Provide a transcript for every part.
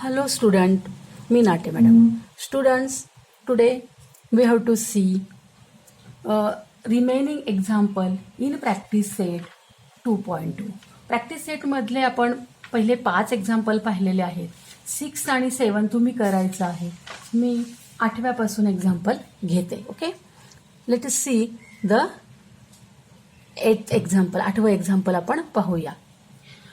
Hello student, me Nate madam. Students, today we have to see remaining example in practice set 2.2. Practice सेटमधले आपण पहिले 5 example पाहिलेले आहेत. 6 आणि 7 तुम्ही करायचं आहे. मी 8व्यापासून एक्झाम्पल घेते. Okay, let us see the 8th example. 8वं एक्झाम्पल आपण पाहूया.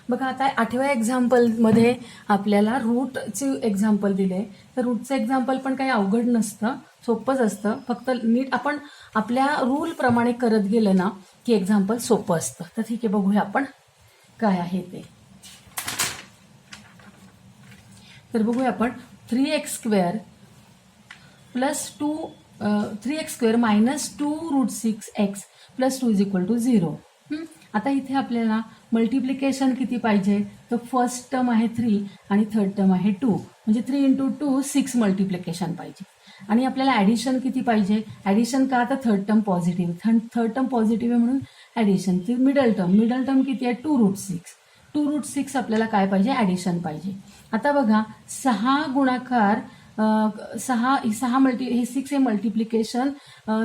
बघा, आता 8व्या एक्झाम्पलमध्ये आपल्याला रूटचे एक्झाम्पल दिले. तर रूटचं एक्झाम्पल पण काही अवघड नसतं, सोपंच असतं. फक्त नीट आपण आपल्या रूलप्रमाणे करत गेलं ना की एक्झाम्पल सोपं असतं. तर ठीक आहे, बघूया आपण काय आहे ते. तर बघूया आपण 3x² plus 3x² minus 2√6x plus 2 = 0. आता इथे आपल्याला मल्टिप्लिकेशन किती पाहिजे, तर फर्स्ट टर्म आहे 3 आणि थर्ड टर्म आहे 2, म्हणजे 3 × 2 6 मल्टिप्लिकेशन पाहिजे. आणि आपल्याला ॲडिशन किती पाहिजे, ॲडिशन का, तर third term positive, third term positive आहे म्हणून ॲडिशन. ती मिडल टर्म किती आहे, 2√6. 2√6 आपल्याला काय पाहिजे, ॲडिशन पाहिजे. आता बघा, 6 गुणाकार 6 हे 6 हे मल्टिप्लिकेशन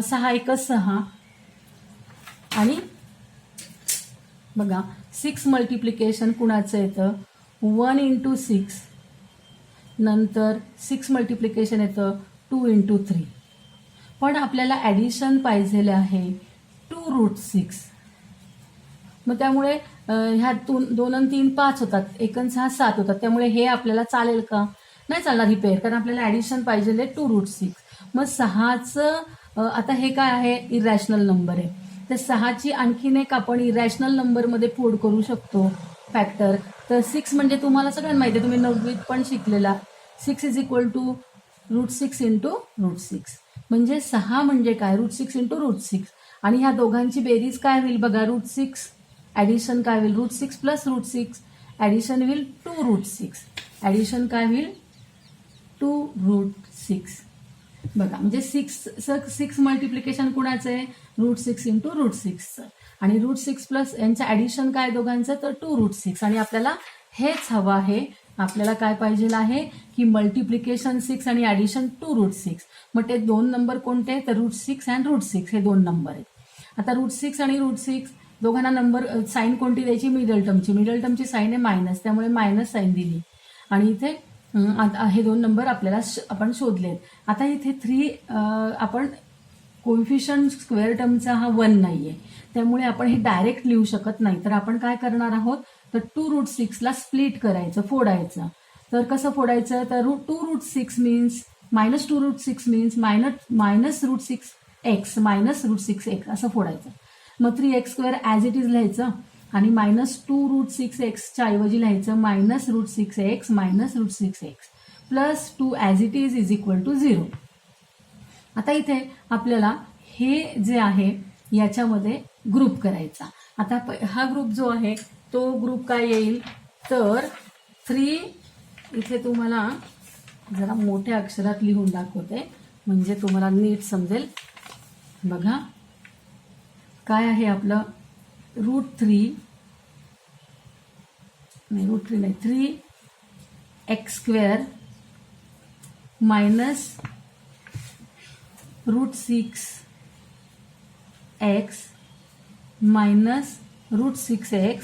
6 × 6 आणि बघा 6 मल्टिप्लिकेशन कुणाचं येतं, 1 × 6, नंतर 6 मल्टिप्लिकेशन येतं 2 × 3. पण आपल्याला ॲडिशन पाहिजे आहे 2√6. मग त्यामुळे ह्यातून 2 आणि 3 5 होतात, 1 आणि 6 7 होतात. त्यामुळे हे आपल्याला चालेल का, नाही चालणार ही पेअर, कारण आपल्याला ॲडिशन पाहिजे 2√6. मग 6चं आता हे काय आहे, इरॅशनल नंबर आहे. तर 6ची आणखीन एक आपण इरॅशनल नंबरमध्ये फोड करू शकतो फॅक्टर. तर 6 म्हणजे तुम्हाला सगळ्यांना माहिती आहे, तुम्ही 9वीत पण शिकलेला. 6 = √6 × √6. म्हणजे 6 म्हणजे काय, √6 × √6. आणि ह्या दोघांची बेरीज काय होईल बघा, √6 ॲडिशन काय होईल, √6 + √6 ॲडिशन होईल 2√6. ॲडिशन काय होईल 2√6. बघा, म्हणजे 6 मल्टिप्लिकेशन कुणाचं आहे, √6 × √6चं. आणि √6 प्लस यांचं ॲडिशन काय दोघांचं, तर 2√6. आणि आपल्याला हेच हवं आहे. आपल्याला काय पाहिजे आहे की मल्टिप्लिकेशन 6 आणि ॲडिशन 2√6. मग ते 2 नंबर कोणते, तर √6 आणि √6 हे 2 नंबर आहेत. आता √6 आणि √6 दोघांना नंबर साईन कोणती द्यायची, मिडल टर्मची साईन आहे मायनस, त्यामुळे मायनस साईन दिली. आणि इथे हे 2 नंबर आपल्याला आपण शोधलेत. आता इथे 3 आपण कोइफिशियंट स्क्वेअर टर्मचा हा 1 नाहीये, त्यामुळे आपण हे डायरेक्ट लिहू शकत नाही. तर आपण काय करणार आहोत, तर 2√6ला स्प्लिट करायचं, फोडायचं. तर कसं फोडायचं, तर -2√6 मीन्स -√6x -√6x असं फोडायचं. मग 3x² ॲज इट इज लिहायचं आणि -2√6x ऐवजी लिहायचं -√6x -√6x plus 2 as it is = 0. आता इथे आपल्याला हे जे आहे याच्यामध्ये ग्रुप करायचा. आता हा ग्रुप जो आहे तो ग्रुप काय येईल, तर 3, इथे तुम्हाला जरा मोठ्या अक्षरात लिहून दाखवते म्हणजे तुम्हाला नीट समजेल. बघा काय आहे आपलं, √3 नाही 3x² minus √6x minus √6x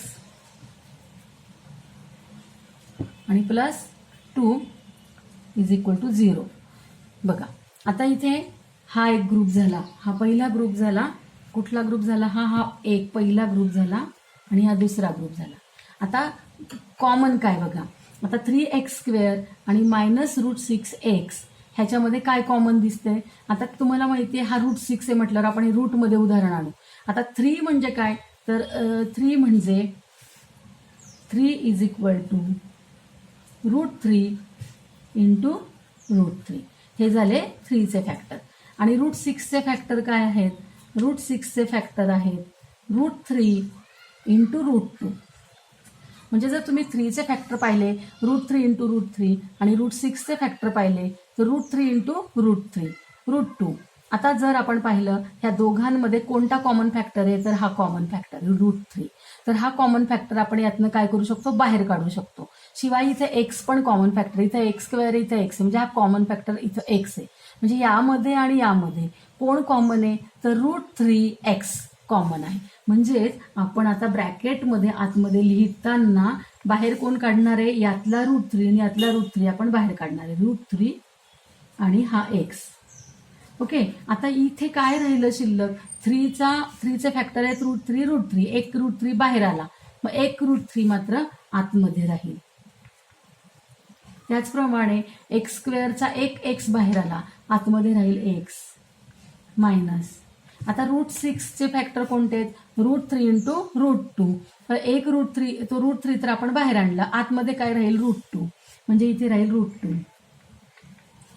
आणि प्लस 2 = 0. बघा, आता इथे हा एक ग्रुप झाला, हा पहिला ग्रुप झाला. कुठला ग्रुप झाला, हा एक पहिला ग्रुप झाला आणि हा दुसरा ग्रुप झाला. आता कॉमन काय बघा, आता 3x² आणि मायनस √6x ह्याच्यामध्ये काय कॉमन दिसते. आता तुम्हाला माहिती आहे हा √6 आहे म्हटल्यावर आपण हे रूटमध्ये उदाहरण आणू. आता 3 म्हणजे काय, तर 3 म्हणजे 3 = √3 × √3. हे झाले 3चे फॅक्टर. आणि √6चे फॅक्टर काय आहेत, √6चे फॅक्टर आहेत √3 × √2. म्हणजे जर तुम्ही 3चे फॅक्टर पाहिले √3 × √3 आणि √6चे फॅक्टर पाहिले तर √3 × √3 √2. आता जर आपण पाहिलं ह्या दोघांमध्ये कोणता कॉमन फॅक्टर आहे, तर हा कॉमन फॅक्टर आहे √3. तर हा कॉमन फॅक्टर आपण यातनं काय करू शकतो, बाहेर काढू शकतो. शिवाय इथे एक्स पण कॉमन फॅक्टर, इथे x² इथे एक्स, म्हणजे हा कॉमन फॅक्टर इथं एक्स आहे. म्हणजे यामध्ये आणि यामध्ये कोण कॉमन आहे, तर √3x कॉमन आहे. म्हणजेच आपण आता ब्रॅकेटमध्ये आतमध्ये लिहिताना बाहेर कोण काढणार आहे, यातला √3 आणि यातला √3 आपण बाहेर काढणार आहे, √3 आणि हा एक्स. ओके, आता इथे काय राहिलं शिल्लक, 3चे फॅक्टर आहेत √3, एक √3 बाहेर आला, मग एक √3 मात्र आतमध्ये राहील. त्याचप्रमाणे x² एक एक्स बाहेर आला, आतमध्ये राहील एक्स मायनस. आता √6चे फॅक्टर कोणते आहेत, √3 × √2. तर एक √3, तो √3 तर आपण बाहेर आणला, आतमध्ये काय राहील, √2, म्हणजे इथे राहील √2.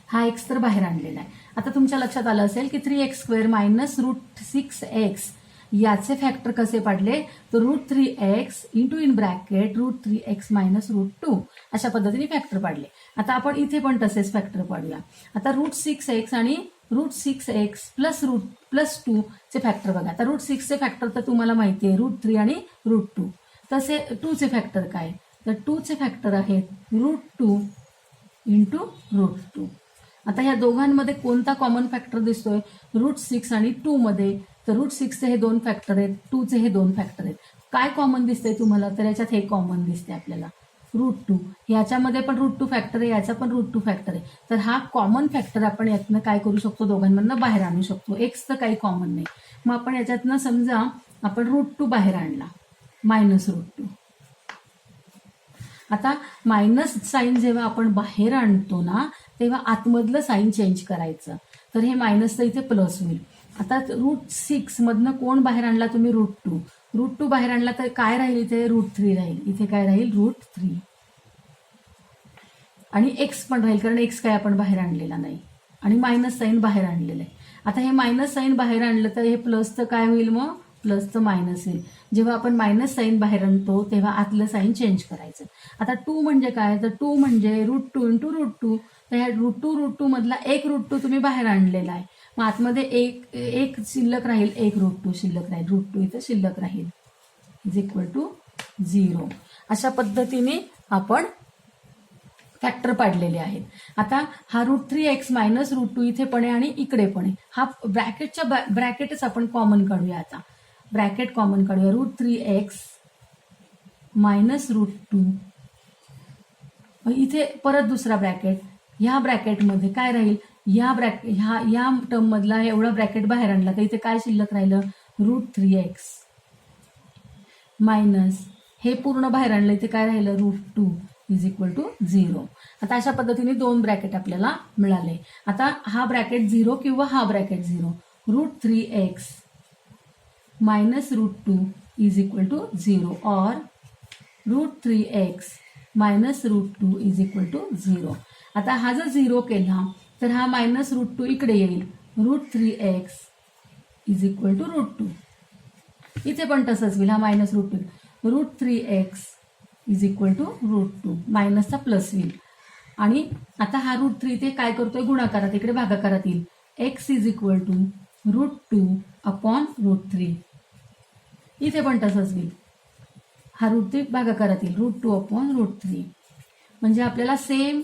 हा एक्स तर बाहेर आणलेला आहे. आता तुमच्या लक्षात आलं असेल की 3x² मायनस √6x याचे फॅक्टर कसे पाडले, तर √3x in bracket √3x minus √2 अशा पद्धतीने फॅक्टर पाडले. आता आपण इथे पण तसेच फॅक्टर पाडूया. आता √6x आणि √6x प्लस 2 चे फॅक्टर बघा. आता √6चे फॅक्टर तर तुम्हाला माहिती आहे, √3 आणि √2. तसे 2चे फॅक्टर काय, तर 2चे फॅक्टर आहेत √2 × √2. आता ह्या दोघांमध्ये कोणता कॉमन फॅक्टर दिसतोय, √6 आणि 2 मध्ये, तर √6चे हे 2 फॅक्टर आहेत, 2चे हे 2 फॅक्टर आहेत. काय कॉमन दिसतंय तुम्हाला, तर याच्यात हे कॉमन दिसते आपल्याला √2. याच्यामध्ये पण √2 फॅक्टर आहे, याचा पण √2 फॅक्टर आहे. तर हा कॉमन फॅक्टर आपण यातनं काय करू शकतो, दोघांमधनं बाहेर आणू शकतो. एक्सचं काही कॉमन नाही, मग आपण याच्यातनं समजा आपण √2 बाहेर आणला, मायनस √2. आता मायनस साईन जेव्हा आपण बाहेर आणतो ना, तेव्हा आतमधलं साईन चेंज करायचं. तर हे मायनसचं इथे प्लस होईल. आता √6 मधनं कोण बाहेर आणला तुम्ही, √2 बाहेर आणला तर काय राहील, इथे √3 राहील. इथे काय राहील, √3 आणि एक्स पण राहील, कारण एक्स काय आपण बाहेर आणलेला नाही, आणि मायनस साईन बाहेर आणलेलं आहे. आता हे मायनस साईन बाहेर आणलं तर हे प्लसचं काय होईल, मग प्लसचं मायनस येईल. जेव्हा आपण मायनस साईन बाहेर आणतो तेव्हा आतलं साईन चेंज करायचं. आता 2 म्हणजे काय, तर 2 म्हणजे √2 × √2. तर ह्या √2 मधला एक √2 तुम्ही बाहेर आणलेला आहे, मग आतमध्ये एक शिल्लक राहील, एक √2 शिल्लक राहील, √2 इथं शिल्लक राहील, = 0. अशा पद्धतीने आपण फॅक्टर पाडलेले आहेत. आता हा √3x मायनस √2 इथे पण आहे आणि इकडे पण आहे. हा ब्रॅकेटच आपण कॉमन काढूया. आता ब्रॅकेट कॉमन काढूया, √3x मायनस √2. इथे परत दुसरा ब्रॅकेट, ह्या ब्रॅकेटमध्ये काय राहील, या टर्म मधला एवढा ब्रॅकेट बाहेर आणला तर इथे काय शिल्लक राहिलं, √3x मायनस हे पूर्ण बाहेर आणलं, इथे काय राहिलं, √2 = 0. आता अशा पद्धतीने 2 ब्रॅकेट आपल्याला मिळाले. आता हा ब्रॅकेट 0 किंवा हा ब्रॅकेट 0, √3x मायनस √2 = 0 और √3x मायनस √2 = 0. आता हा जर 0 केला तर हा मायनस √2 इकडे येईल, √3x = √2. इथे पण तसंच होईल, हा मायनस √2, √3x = √2, मायनसचा प्लस होईल. आणि आता हा √3 ते काय करतोय, गुणाकारात, इकडे भागाकारात येईल, x = √2/√3. इथे पण तसंच होईल, हा √3 भागाकारात येईल, √2/√3. म्हणजे आपल्याला सेम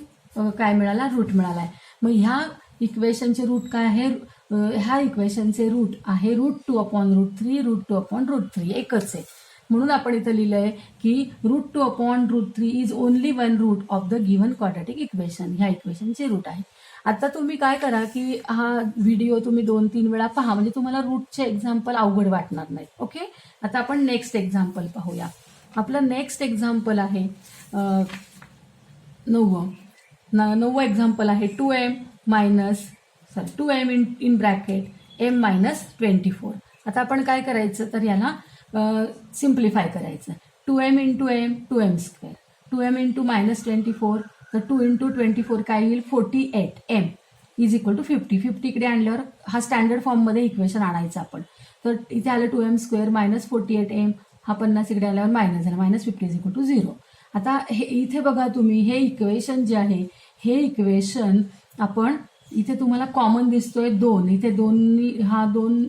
काय मिळाला, रूट मिळाला आहे. मग ह्या इक्वेशनचे रूट काय आहे, ह्या इक्वेशनचे रूट आहे √2/√3, √2/√3 एकच आहे. म्हणून आपण इथं लिहिलंय की √2/√3 is only one root of the given quadratic equation. ह्या इक्वेशनचे रूट आहे. आता तुम्ही काय करा की हा व्हिडिओ तुम्ही 2-3 वेळा पहा, म्हणजे तुम्हाला रूटचे एक्झाम्पल अवघड वाटणार नाही. ओके, आता आपण नेक्स्ट एक्झाम्पल पाहूया. आपलं नेक्स्ट एक्झाम्पल आहे 9वं एक्झाम्पल आहे 2m in bracket m minus 24. आता आपण काय करायचं, तर याला सिम्प्लिफाय करायचं. 2m × m 2m², 2m × -24, तर 2 × 24 काय येईल, 48m = 50. 50 इकडे आणल्यावर हा स्टँडर्ड फॉर्ममध्ये इक्वेशन आणायचं आपण. तर इथे आलं 2m² मायनस 48m, हा 50 इकडे आल्यावर मायनस झाला, -50 = 0. आता हे इथे बघा तुम्ही, हे इक्वेशन जे आहे, हे इक्वेशन आपण इथे तुम्हाला कॉमन दिसतोय 2, इथे 2 हा 2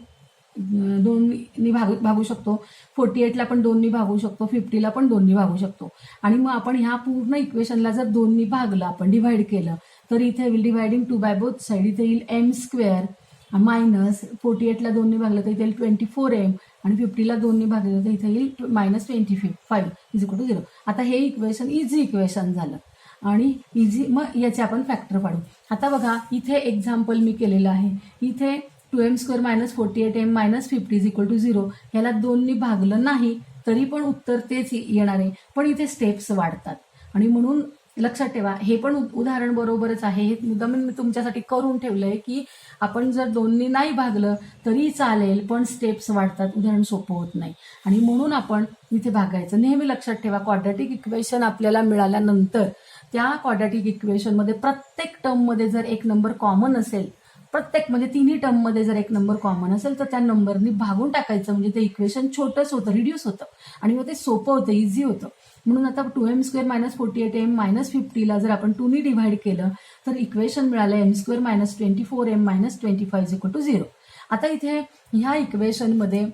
भागू शकतो. 48ला पण 2 भागू शकतो, 50ला पण 2 भागू शकतो. आणि मग आपण ह्या पूर्ण इक्वेशनला जर 2 भागलं, आपण डिव्हाइड केलं, तर इथे will dividing 2 by both side, इथे येईल एम स्क्वेअर मायनस 48ला 2 भागलं तर इथे येईल 24m आणि 50ला 2 भागलं तर इथे येईल -25 इज इक्वल टू 0. आता हे इक्वेशन इझी इक्वेशन झालं आणि इझी. मग याचे आपण फॅक्टर पाडू. आता बघा इथे एक्झाम्पल मी केलेलं आहे. इथे 2m² - 48m - 50 is equal to 0. ह्याला 2 भागलं नाही तरी पण उत्तर तेच येणार आहे, पण इथे स्टेप्स वाढतात. आणि म्हणून लक्षात ठेवा, हे पण उदाहरण बरोबरच आहे. हे मुद्दाम मी तुमच्यासाठी करून ठेवलंय की आपण जर 2 नाही भागलं तरी चालेल, पण स्टेप्स वाढतात, उदाहरण सोपं होत नाही. आणि म्हणून आपण इथे भागायचं. नेहमी लक्षात ठेवा, क्वाड्रॅटिक इक्वेशन आपल्याला मिळाल्यानंतर त्या क्वाड्रॅटिक इक्वेशनमध्ये प्रत्येक टर्ममध्ये जर एक नंबर कॉमन असेल, प्रत्येक म्हणजे तिन्ही टर्ममध्ये जर एक नंबर कॉमन असेल तर त्या नंबरनी भागून टाकायचं. म्हणजे ते इक्वेशन छोटंच होतं, रिड्यूस होतं आणि मग ते सोपं होतं, इझी होतं. म्हणून आता 2m² - 48m - 50ला जर आपण 2 डिव्हाइड केलं तर इक्वेशन मिळालं m² - 24m - 25 is equal to 0. आता इथे ह्या इक्वेशनमध्ये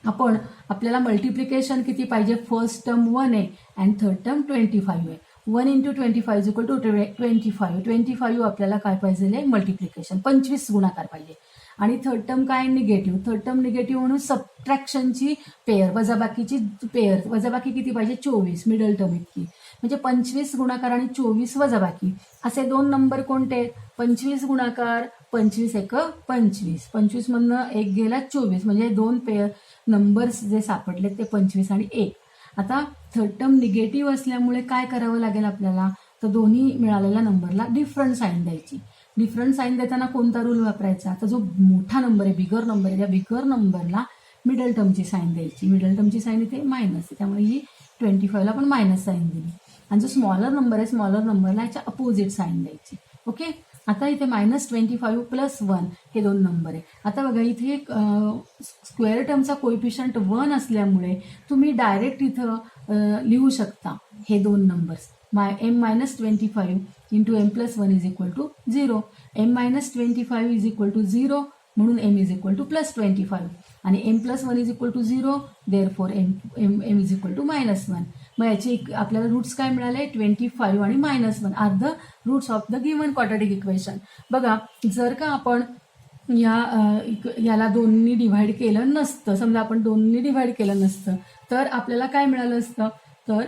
आपल्याला मल्टिप्लिकेशन किती पाहिजे? फर्स्ट टर्म 1 आहे अँड थर्ड टर्म 25 आहे. 1 × 25 इज इक्वल टू 25. 25 आपल्याला काय पाहिजे? मल्टिप्लिकेशन 25 गुणाकार पाहिजे. आणि थर्ड टर्म काय? निगेटिव्ह. थर्ड टर्म निगेटिव्ह म्हणून सबट्रॅक्शनची पेअर, वजाबाकीची पेअर. वजाबाकी किती पाहिजे? 24, मिडल टर्म इतकी. म्हणजे 25 गुणाकार आणि 24 वजाबाकी असे 2 नंबर कोणते? 25 गुणाकार 25 × 25. 25 मधनं 1 गेला 24, म्हणजे 2 पेअर नंबर्स जे सापडले ते 25 आणि 1. आता थर्ड टर्म निगेटिव्ह असल्यामुळे काय करावं लागेल आपल्याला? तर दोन्ही मिळालेल्या नंबरला डिफरंट साईन द्यायची. डिफरंट साईन देताना कोणता रूल वापरायचा? तर जो मोठा नंबर आहे, बिगर नंबर आहे, त्या बिगर नंबरला मिडल टर्मची साईन द्यायची. मिडल टर्मची साईन इथे मायनस आहे, त्यामुळे ही 25ला पण मायनस साईन दिली. आणि जो स्मॉलर नंबर आहे, स्मॉलर नंबरला याच्या अपोजिट साईन द्यायची. ओके. आता इथे -25 + 1 हे 2 नंबर आहे. आता बघा इथे स्क्वेअर टर्मचा कोएफिशियंट 1 असल्यामुळे तुम्ही डायरेक्ट इथं लिहू शकता हे 2 numbers. m - 25 × m + 1 is equal to 0. m - 25 is equal to 0 म्हणून m इज इक्वल टू +25 आणि m + 1 is equal to 0, therefore m is equal to -1. मग याचे आपल्याला रूट्स काय मिळाले? 25 आणि -1 are the roots of the given quadratic equation. बघा, जर का आपण याला 2 डिव्हाइड केलं नसतं, समजा आपण 2 डिव्हाइड केलं नसतं, तर आपल्याला काय मिळालं असतं? तर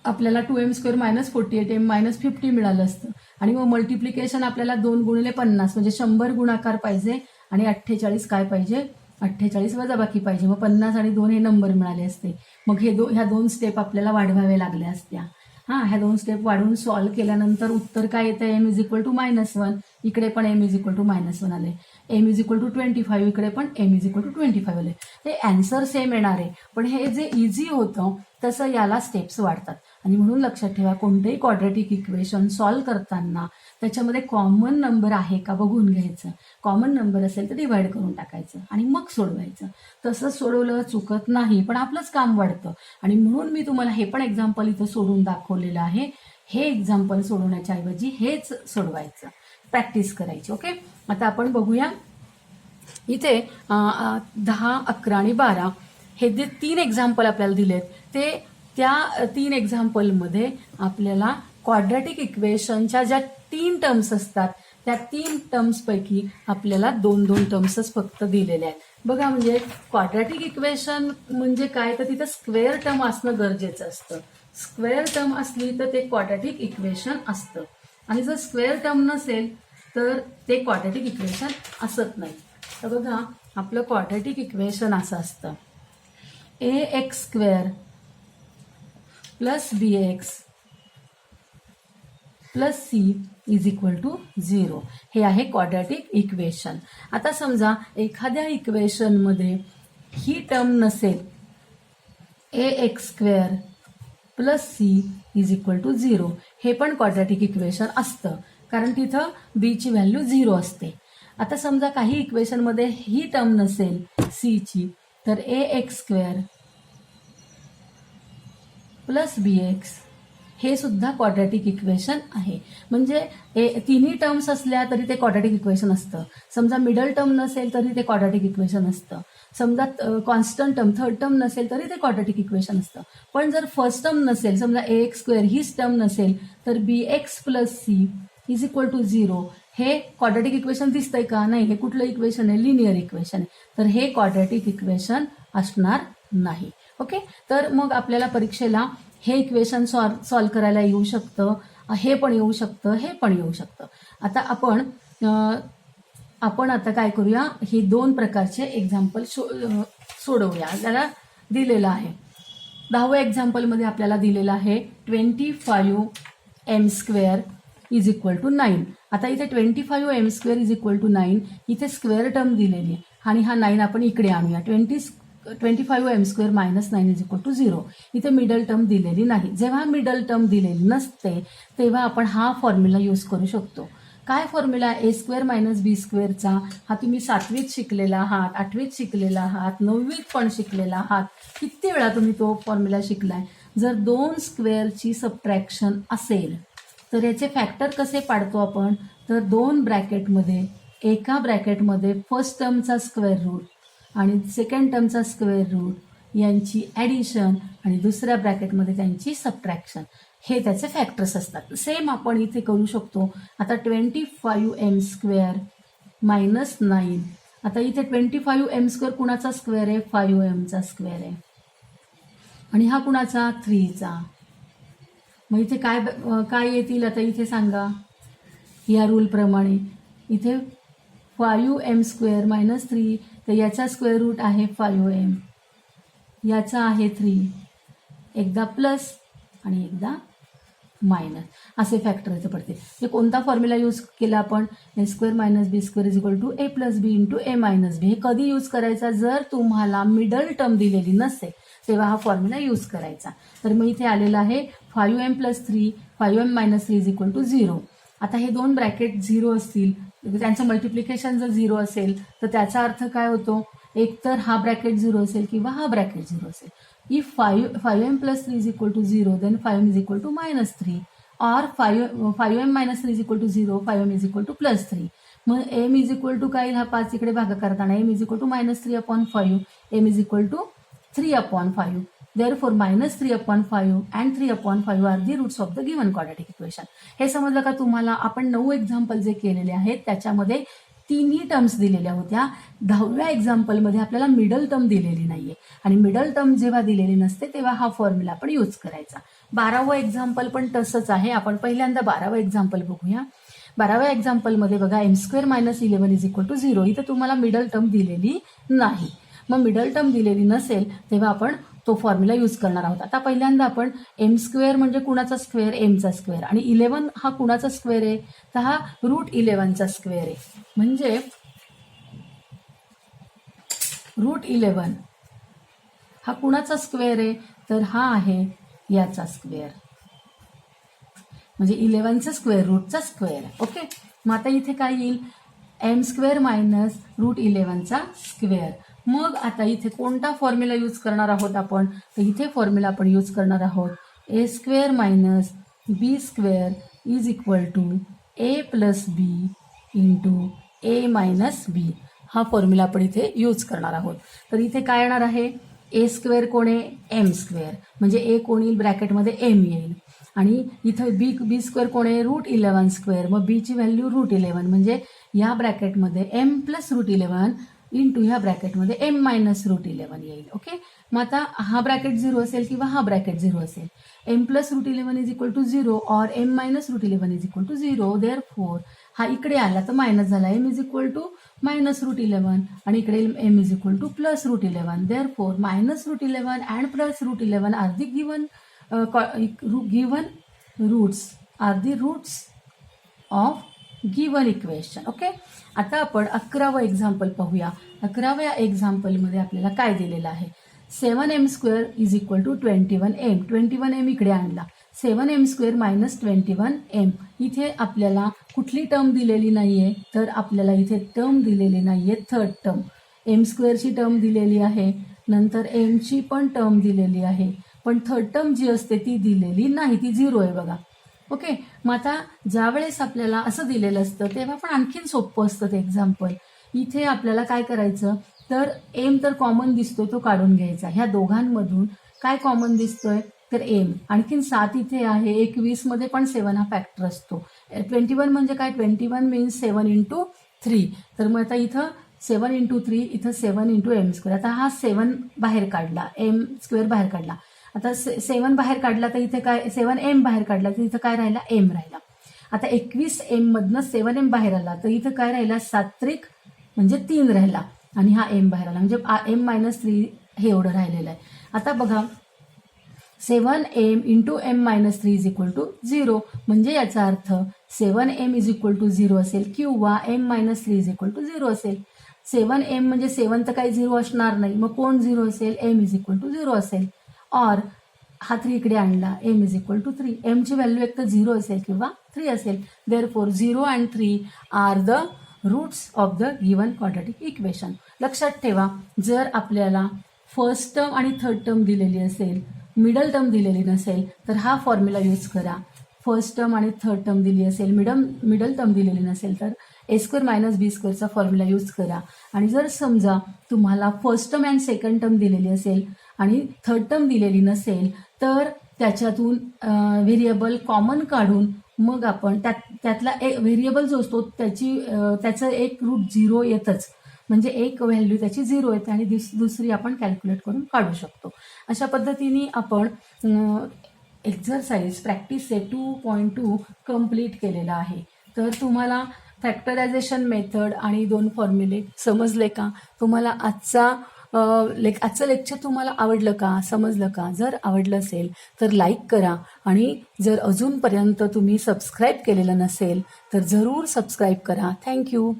आपल्याला 2m² - 48m - 50 मिळालं असतं. आणि मग मल्टिप्लिकेशन आपल्याला 2 × 50 म्हणजे 100 गुणाकार पाहिजे आणि 48 काय पाहिजे? 48 वजाबाकी पाहिजे. मग 50 आणि 2 हे नंबर मिळाले असते. मग ह्या 2 स्टेप आपल्याला वाढवाव्या लागल्या असत्या. ह्या 2 स्टेप वाढवून सॉल्व्ह केल्यानंतर उत्तर काय येतं? m is equal to -1. इकडे पण m इज इक्वल टू -1 आले. m इज इक्वल टू 25, इकडे पण m इज इक्वल टू 25 आले. ते अँसर सेम येणार आहे, पण हे जे इझी होतं तसं याला स्टेप्स वाढतात. आणि म्हणून लक्षात ठेवा, कोणतेही क्वाड्रॅटिक इक्वेशन सॉल्व्ह करताना त्याच्यामध्ये कॉमन नंबर आहे का बघून घ्यायचं. कॉमन नंबर असेल तर डिवाइड करून टाकायचं आणि मग सोडवायचं. तसं सोडवलं चुकत नाही, पण आपलंच काम वाढतं. आणि म्हणून मी तुम्हाला हे पण एक्झाम्पल इथं सोडून दाखवलेलं आहे. हे एक्झाम्पल सोडवण्याच्या ऐवजी हेच सोडवायचं, प्रॅक्टिस करायची. ओके. आता आपण बघूया इथे 10, 11 आणि 12 हे जे 3 एक्झाम्पल आपल्याला दिलेत, ते त्या 3 एक्झाम्पलमध्ये आपल्याला क्वाड्रॅटिक इक्वेशनच्या ज्या 3 टर्म्स असतात त्या 3 टर्म्सपैकी आपल्याला 2-2 टर्म्सच फक्त दिलेल्या आहेत. बघा, म्हणजे क्वाड्रॅटिक इक्वेशन म्हणजे काय? तर तिथं स्क्वेअर टर्म असणं गरजेचं असतं. स्क्वेअर टर्म असली तर ते क्वाड्रॅटिक इक्वेशन असतं, आणि जर स्क्वेअर टर्म नसेल तर ते क्वाड्रॅटिक इक्वेशन असत नाही. तर बघा, आपलं क्वाड्रॅटिक इक्वेशन असं असतं: ax² + bx + c is equal to 0. हे आहे क्वाड्रॅटिक इक्वेशन. आता समजा एखाद्या इक्वेशनमध्ये ही टर्म नसेल, ax² + c is equal to 0, हे पण क्वाड्रॅटिक इक्वेशन असतं, कारण तिथं b ची व्हॅल्यू 0 असते. आता समजा काही इक्वेशनमध्ये ही टर्म नसेल c ची, तर ax² + bx हे सुद्धा क्वाड्रॅटिक इक्वेशन आहे. म्हणजे तिन्ही टर्म्स असल्या तरी ते क्वाड्रॅटिक इक्वेशन असतं. समजा मिडल टर्म नसेल तरी ते क्वाड्रॅटिक इक्वेशन असतं. समजा कॉन्स्टंट टर्म थर्ड टर्म नसेल तरी ते क्वाड्रॅटिक इक्वेशन असतं. पण जर फर्स्ट टर्म नसेल, समजा ax² हीच टर्म नसेल तर bx + c is equal to 0 हे क्वाड्रॅटिक इक्वेशन दिसतंय का? नाही. हे कुठलं इक्वेशन आहे? लिनियर इक्वेशन आहे. तर हे क्वाड्रॅटिक इक्वेशन असणार नाही. ओके. तर मग आपल्याला परीक्षेला हे इक्वेशन सॉल्व करायला येऊ शकतं, हे पण येऊ शकतं, हे पण येऊ शकतं. आता आपण आता काय करूया, ही 2 प्रकारचे एक्झाम्पल सोडवूया. आपल्याला दिलेलं आहे 10व्या एक्झाम्पलमध्ये आपल्याला दिलेलं आहे 25m² इज इक्वल टू 9. आता इथे 25m² इज इक्वल टू 9 इथे स्क्वेअर टर्म दिलेली आहे आणि हा 9 आपण इकडे आणूया. 25m² - 9 is equal to 0. इथे मिडल टर्म दिलेली नाही. जेव्हा मिडल टर्म दिलेली नसते तेव्हा आपण हा फॉर्म्युला यूज करू शकतो. काय फॉर्म्युला? a² - b²चा हा तुम्ही 7वीत शिकलेला आहात, 8वीत शिकलेला आहात, 9वीत पण शिकलेला आहात. किती वेळा तुम्ही तो फॉर्म्युला शिकलाय. जर 2 स्क्वेअरची सबट्रॅक्शन असेल तर याचे फॅक्टर कसे पाडतो आपण? तर 2 ब्रॅकेटमध्ये, एका ब्रॅकेटमध्ये फर्स्ट टर्मचा स्क्वेअर रूट आणि सेकंड टर्मचा स्क्वेअर रूट यांची ॲडिशन आणि दुसऱ्या ब्रॅकेटमध्ये त्यांची सबट्रॅक्शन, हे त्याचे फॅक्टर्स असतात. सेम आपण इथे करू शकतो. आता 25m² - 9. आता इथे 25m² कुणाचा स्क्वेअर आहे? 5mचा स्क्वेअर आहे आणि हा कुणाचा? 3चा. मग इथे काय येतील आता इथे सांगा. या रूलप्रमाणे इथे 5m² - 3 तर याचा स्क्वेअर रूट आहे 5m, याचा आहे 3, एकदा प्लस आणि एकदा मायनस, असे फॅक्टर इथे पडते. हे कोणता फॉर्म्युला यूज केला आपण? a² - b² is equal to a + b × a - b. हे कधी यूज करायचा? जर तुम्हाला मिडल टर्म दिलेली नसेल तेव्हा हा फॉर्म्युला यूज करायचा. तर मग इथे आलेला आहे 5m + 3 5m - 3 is equal to 0. आता हे 2 ब्रॅकेट 0 असतील, त्यांचं मल्टिप्लिकेशन जर 0 असेल तर त्याचा अर्थ काय होतो? एक तर हा ब्रॅकेट 0 असेल किंवा हा ब्रॅकेट 0 असेल. If 5m + 3 is equal to 0 then 5m is equal to -3 और 5m - 3 is equal to 0 5m is equal to +3. मग m इज इक्वल टू काय? हा 5 इकडे भाग करताना m is equal to -3/5, m is equal to 3/5. Therefore -3/5 and 3/5 are the roots of the given quadratic equation. हे समजलं का तुम्हाला? आपण 9 एक्झाम्पल जे केलेले आहेत त्याच्यामध्ये तिन्ही टर्म्स दिलेल्या होत्या. 10व्या एक्झाम्पलमध्ये आपल्याला मिडल टर्म दिलेली नाहीये आणि मिडल टर्म जेव्हा दिलेली नसते तेव्हा हा फॉर्म्युला आपण यूज करायचा. 12वं एक्झाम्पल पण तसंच आहे. आपण पहिल्यांदा 12वं एक्झाम्पल बघूया. 12व्या एक्झाम्पलमध्ये बघा m² - 11 इज इक्वल टू 0. इथं तुम्हाला मिडल टर्म दिलेली नाही. मग मिडल टर्म दिलेली नसेल तेव्हा आपण तो फॉर्म्युला यूज करणार आहोत. आता पहिल्यांदा आपण m² म्हणजे कुणाचा स्क्वेअर? mचा स्क्वेअर. आणि 11 हा कुणाचा स्क्वेअर आहे? तर हा √11चा स्क्वेअर आहे. म्हणजे √11 हा कुणाचा स्क्वेअर आहे? तर हा आहे याचा स्क्वेअर, म्हणजे 11चा स्क्वेअर रूटचा स्क्वेअर. ओके. मग आता इथे काय येईल? m² - √11चा square. मग आता इथे कोणता फॉर्म्युला यूज करणार आहोत आपण? तर इथे फॉर्म्युला आपण यूज करणार आहोत a² - b² is equal to a + b × a - b. हा फॉर्म्युला आपण इथे यूज करणार आहोत. तर इथे काय येणार आहे? a² कोण आहे? m², म्हणजे a कोण येईल? ब्रॅकेटमध्ये m येईल. आणि इथं b² कोण आहे? √11². मग b ची व्हॅल्यू √11 म्हणजे या ब्रॅकेटमध्ये m + √11 इंटू ह्या ब्रॅकेटमध्ये m - √11 येईल. ओके. मग आता हा ब्रॅकेट 0 असेल किंवा हा ब्रॅकेट 0 असेल. m + √11 इज इक्वल टू 0 और m - √11 is equal to 0. Therefore हा इकडे आला तर मायनस झाला. m इज इक्वल टू -√11 आणि इकडे m is equal to +√11. Therefore -√11 and +√11 are the given roots of given equation. Okay. आता आपण 11वं एक्झाम्पल पाहूया. 11व्या एक्झाम्पलमध्ये आपल्याला काय दिलेलं आहे? 7m² is equal to 21m. 21m इकडे आणला. 7m² - 21m. इथे आपल्याला कुठली टर्म दिलेली नाहीये, तर आपल्याला इथे टर्म दिलेली नाहीये थर्ड टर्म. m² ची टर्म दिलेली आहे, नंतर m ची पण टर्म दिलेली आहे. पण थर्ड टर्म जी असते ती दिलेली नाही, ती 0 आहे बघा. ओके, मग आता ज्या वेळेस आपल्याला असं दिलेलं असतं तेव्हा पण आणखीन सोपं असतं ते एक्झाम्पल. इथे आपल्याला काय करायचं, तर एम तर कॉमन दिसतोय तो काढून घ्यायचा. ह्या दोघांमधून काय कॉमन दिसतोय, तर एम. आणखीन 7 इथे आहे. 21 मध्ये पण 7 हा फॅक्टर असतो. 21 म्हणजे काय, 21 मीन्स 7 इंटू 3. तर मग आता इथं 7 इंटू 3, इथं 7 इंटू एम स्क्वेअर. आता हा 7 बाहेर काढला, एम स्क्वेअर बाहेर काढला. आता 7 बाहेर काढला तर इथे काय, 7 एम बाहेर काढला तर इथं काय राहिला, एम राहिला. आता 21 एम मधनं 7 एम बाहेर आला तर इथं काय राहिला, 7 म्हणजे 3 राहिला आणि हा एम बाहेर आला, म्हणजे एम मायनस 3 हे एवढं राहिलेलं आहे. आता बघा 7 m into m minus 3 is equal to 0, म्हणजे याचा अर्थ 7 एम इज इक्वल टू 0 असेल किंवा m minus 3 is equal to 0 असेल. 7 एम म्हणजे 7 तर काही 0 असणार नाही, मग कोण 0 असेल, एम इज इक्वल टू 0 असेल. ऑर हा 3 इकडे आणला, एम इज इक्वल टू 3. एमची व्हॅल्यू एक तर 0 असेल किंवा 3 असेल. Therefore 0 and 3 are the roots of the given quadratic equation. लक्षात ठेवा, जर आपल्याला फर्स्ट टर्म आणि थर्ड टर्म दिलेली असेल, मिडल टर्म दिलेली नसेल, तर हा फॉर्म्युला यूज करा. फर्स्ट टर्म आणि थर्ड टर्म दिली असेल, मिडल टर्म दिलेली नसेल, तर ए स्क्वेअर मायनस बी स्क्वेअरचा फॉर्म्युला यूज करा. आणि जर समजा तुम्हाला first term and second term दिलेली असेल आणि थर्ड टर्म दिलेली नसेल, तर त्याच्यातून व्हेरिएबल कॉमन काढून मग आपण त्यातला एक व्हेरिएबल जो असतो त्याचं एक रूट 0 येतच, म्हणजे एक व्हॅल्यू त्याची 0 येते आणि दुसरी आपण कॅल्क्युलेट करून काढू शकतो. अशा पद्धतीने आपण एक्झरसाइज प्रॅक्टिस सेट 2.2 कंप्लीट केलेला आहे. तर तुम्हाला फॅक्टरायझेशन मेथड आणि 2 फॉर्म्युले समजले का? तुम्हाला आजचं लेक्चर तुम्हाला आवडलं का, समजलं का? जर आवडलं असेल तर लाईक करा आणि जर अजूनपर्यंत तुम्ही सबस्क्राईब केलेलं नसेल तर जरूर सबस्क्राईब करा. थँक्यू.